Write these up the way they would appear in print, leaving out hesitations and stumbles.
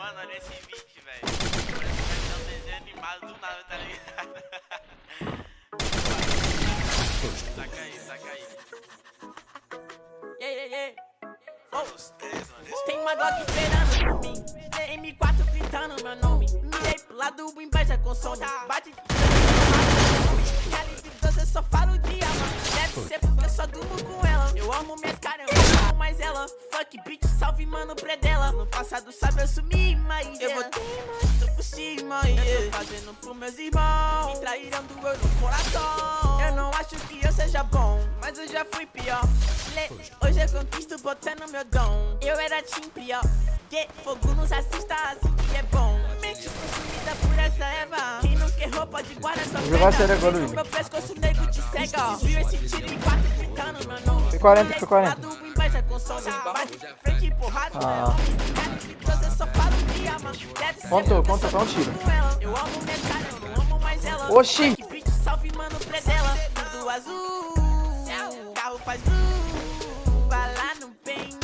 Mano, olha esse vídeo, velho. Parece que vai dar um desenho animado do nada, tá ligado? Saca aí, saca aí. Tem uma Glock esperando por mim, M4 gritando meu nome. Mirei pro lado, inveja consome. Bate calibre 12, eu só falo de alma. Deve ser porque eu só durmo com ela. Eu amo minhas caras, eu amo mais ela. Fuck bitch, salve mano predela. No passado sabe eu sumi, mas eu vou ter mais, tô por cima. Eu tô fazendo pros meus irmãos, me traíram do meu no coração. Eu não acho que eu seja bom, mas eu já fui pior. Hoje eu conquisto botando meu dom. Eu era time pior, que fogo nos assista assim que é bom. Mente consumida por essa Eva. Quem não quer roupa de guarda só pega. No meu pescoço nego te cega. Desvio esse tiro em 4 gritando meu nome. Foi 40, foi 40. Inveja consome. Bate de frente e porrada. Eu só falo de alma. Contou um tiro. Eu amo minha cara, eu não amo mais ela. Oxi! Salve mano predela. Tudo azul, carro faz vai lá no pente,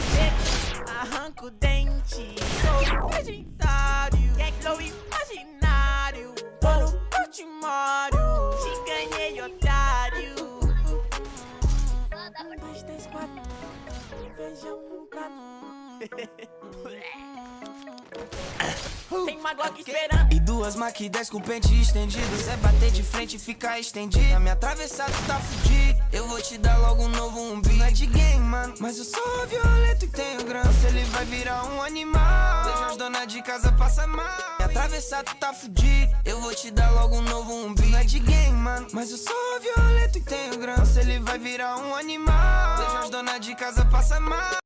arranca o dente. Sou imaginário, é flow imaginário. Tô no Portimório, te ganhei, otário. 1, 2, 3, 4, feijão no prato. Tem uma Glock esperando. E duas Mach 10 com pente estendido. Cê bater de frente e ficar estendido. Me atravessar tu tá fudido. Eu vou te dar logo um novo umbigo. Não é de game, mano, mas eu sou violento e tenho grana. Se ele vai virar um animal, deixa as donas de casa passar mal. Me atravessar tu tá fudido. Eu vou te dar logo um novo umbigo. Não é de game, mano, mas eu sou violento e tenho grana. Se ele vai virar um animal, deixa as donas de casa passar mal.